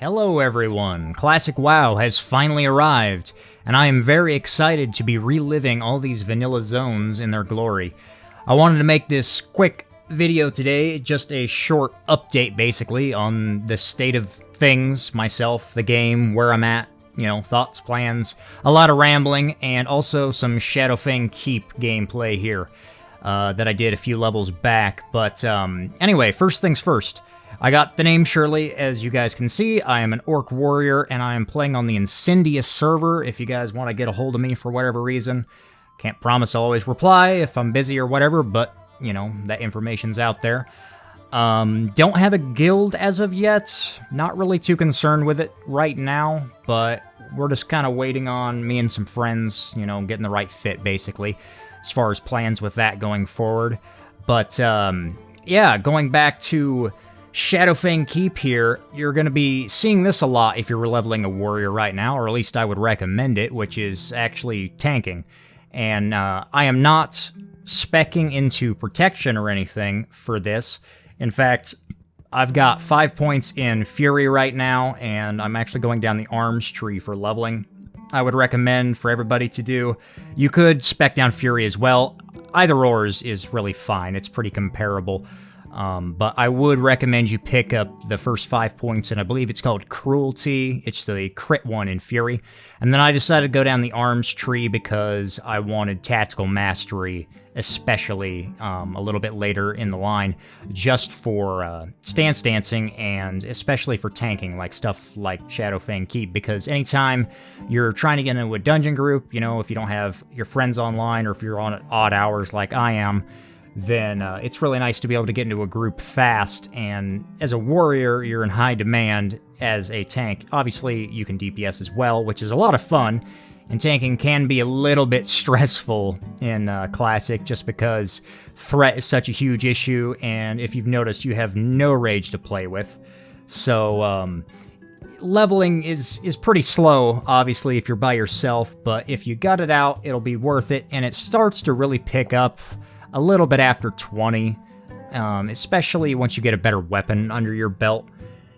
Hello everyone! Classic WoW has finally arrived, and I am very excited to be reliving all these vanilla zones in their glory. I wanted to make this quick video today, just a short update basically on the state of things, myself, the game, where I'm at, you know, thoughts, plans, a lot of rambling, and also some Shadowfang Keep gameplay here that I did a few levels back. But anyway, first things first. I got the name Shirley, as you guys can see. I am an orc warrior, and I am playing on the Incendious server. If you guys want to get a hold of me for whatever reason, can't promise I'll always reply if I'm busy or whatever, but, you know, that information's out there. Don't have a guild as of yet. Not really too concerned with it right now, but we're just kind of waiting on me and some friends, you know, getting the right fit, basically, as far as plans with that going forward. But, yeah, going back to Shadowfang Keep here, you're going to be seeing this a lot if you're leveling a warrior right now, or at least I would recommend it, which is actually tanking. And I am not speccing into protection or anything for this. In fact, I've got 5 points in Fury right now, and I'm actually going down the arms tree for leveling. I would recommend for everybody to do. You could spec down Fury as well. Either or is really fine. It's pretty comparable. But I would recommend you pick up the first 5 points, and I believe it's called Cruelty. It's the crit one in Fury. And then I decided to go down the arms tree because I wanted Tactical Mastery, especially a little bit later in the line, just for stance dancing and especially for tanking, like stuff like Shadowfang Keep, because anytime you're trying to get into a dungeon group, you know, if you don't have your friends online or if you're on at odd hours like I am, then it's really nice to be able to get into a group fast, and as a warrior, you're in high demand as a tank. Obviously, you can DPS as well, which is a lot of fun, and tanking can be a little bit stressful in Classic, just because threat is such a huge issue, and if you've noticed, you have no rage to play with. So, leveling is pretty slow, obviously, if you're by yourself, but if you gut it out, it'll be worth it, and it starts to really pick up a little bit after 20, especially once you get a better weapon under your belt.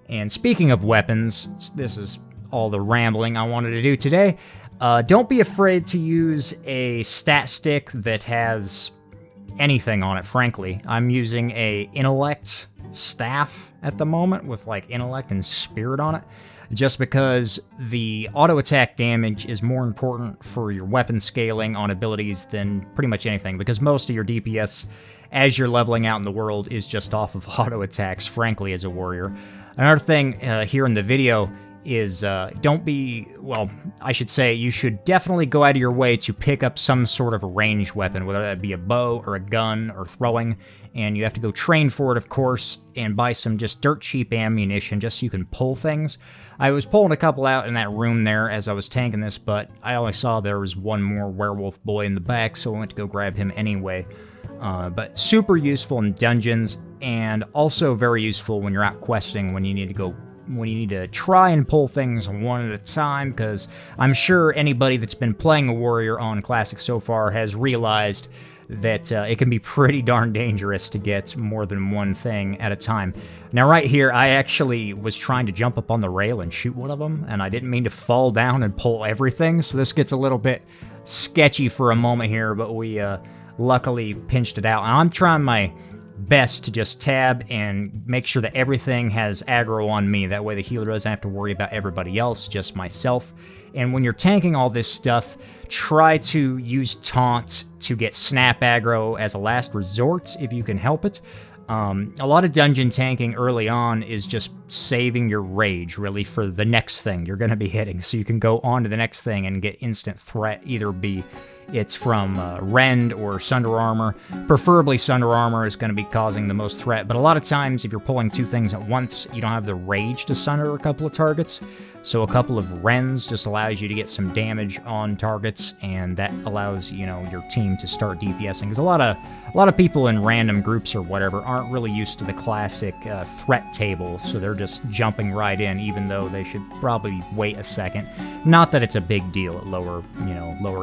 And speaking of weapons, this is all the rambling I wanted to do today. Don't be afraid to use a stat stick that has anything on it, frankly. I'm using a intellect staff at the moment with like intellect and spirit on it, just because the auto attack damage is more important for your weapon scaling on abilities than pretty much anything, because most of your DPS as you're leveling out in the world is just off of auto attacks, frankly, as a warrior. Another thing here in the video is I should say you should definitely go out of your way to pick up some sort of a ranged weapon, whether that be a bow or a gun or throwing, and you have to go train for it, of course, and buy some just dirt cheap ammunition just so you can pull things. I was pulling a couple out in that room there as I was tanking this, but I only saw there was one more werewolf boy in the back, so I went to go grab him anyway. But super useful in dungeons, and also very useful when you're out questing, when you need to try and pull things one at a time, because I'm sure anybody that's been playing a warrior on Classic so far has realized that it can be pretty darn dangerous to get more than one thing at a time. Now right here, I actually was trying to jump up on the rail and shoot one of them, and I didn't mean to fall down and pull everything, so this gets a little bit sketchy for a moment here, but we luckily pinched it out. And I'm trying my best to just tab and make sure that everything has aggro on me. That way the healer doesn't have to worry about everybody else, just myself. And when you're tanking all this stuff, try to use taunt to get snap aggro as a last resort if you can help it. A lot of dungeon tanking early on is just saving your rage, really, for the next thing you're going to be hitting, so you can go on to the next thing and get instant threat, either be it's from Rend or Sunder Armor. Preferably Sunder Armor is going to be causing the most threat, but a lot of times if you're pulling two things at once, you don't have the rage to sunder a couple of targets, so a couple of Rends just allows you to get some damage on targets, and that allows, you know, your team to start DPSing, because a lot of people in random groups or whatever aren't really used to the classic threat table, so they're just jumping right in, even though they should probably wait a second. Not that it's a big deal at lower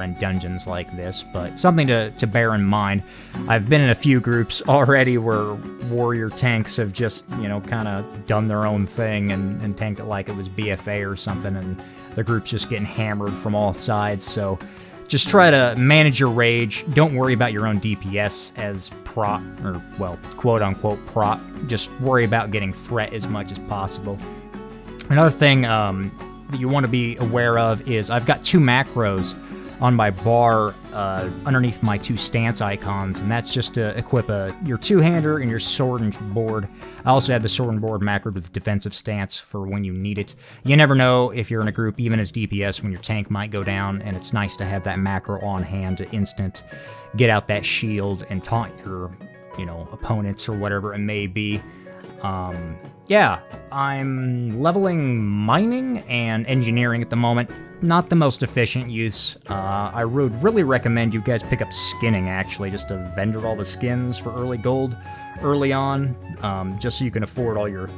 end dungeons like this, but something to bear in mind. I've been in a few groups already where warrior tanks have just, you know, kind of done their own thing and tanked it like it was BFA or something, and the group's just getting hammered from all sides, so just try to manage your rage. Don't worry about your own DPS as prop, or, well, quote-unquote prop. Just worry about getting threat as much as possible. Another thing that you want to be aware of is I've got 2 macros on my bar underneath my 2 stance icons, and that's just to equip your 2-hander and your sword and board. I also have the sword and board macroed with defensive stance for when you need it. You never know if you're in a group, even as DPS, when your tank might go down, and it's nice to have that macro on hand to instant get out that shield and taunt your, you know, opponents or whatever it may be. Yeah, I'm leveling mining and engineering at the moment. Not the most efficient use. I would really recommend you guys pick up skinning, actually, just to vendor all the skins for early gold early on, just so you can afford all your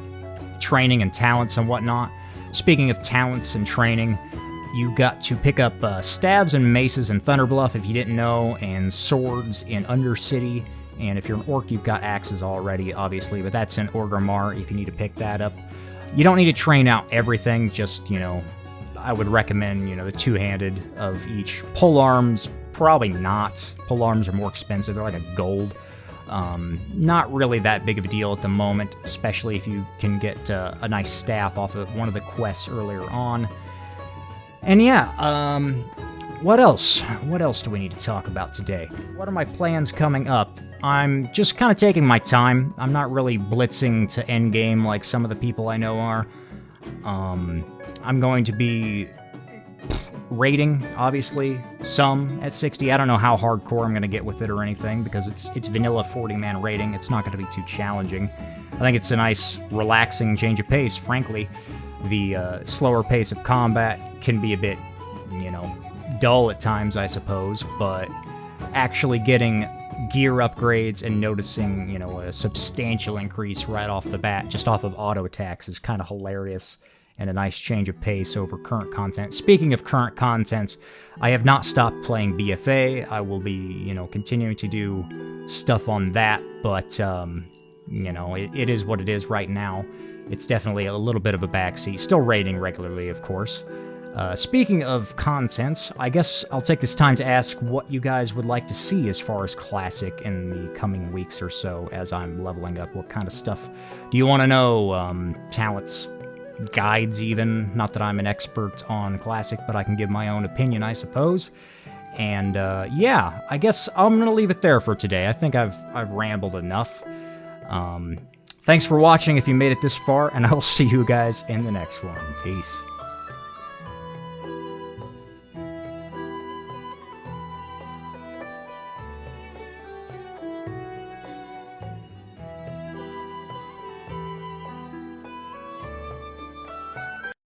training and talents and whatnot. Speaking of talents and training, you got to pick up stabs and maces in Thunderbluff if you didn't know, and swords in Undercity. And if you're an orc, you've got axes already, obviously, but that's in Orgrimmar if you need to pick that up. You don't need to train out everything, just, you know, I would recommend, you know, the 2-handed of each. Pole arms, probably not. Pole arms are more expensive, they're like a gold. Not really that big of a deal at the moment, especially if you can get a nice staff off of one of the quests earlier on. And yeah, what else? What else do we need to talk about today? What are my plans coming up? I'm just kind of taking my time. I'm not really blitzing to endgame like some of the people I know are. I'm going to be raiding, obviously, some at 60. I don't know how hardcore I'm going to get with it or anything, because it's vanilla 40-man raiding. It's not going to be too challenging. I think it's a nice, relaxing change of pace, frankly. The slower pace of combat can be a bit, you know, dull at times, I suppose, but actually getting gear upgrades and noticing, you know, a substantial increase right off the bat, just off of auto attacks, is kind of hilarious and a nice change of pace over current content. Speaking of current content, I have not stopped playing BFA. I will be, you know, continuing to do stuff on that, but, you know, it is what it is right now. It's definitely a little bit of a backseat. Still raiding regularly, of course. Speaking of content, I guess I'll take this time to ask what you guys would like to see as far as Classic in the coming weeks or so as I'm leveling up. What kind of stuff do you want to know? Talents, guides even. Not that I'm an expert on Classic, but I can give my own opinion, I suppose. And yeah, I guess I'm going to leave it there for today. I think I've rambled enough. Thanks for watching if you made it this far, and I will see you guys in the next one. Peace.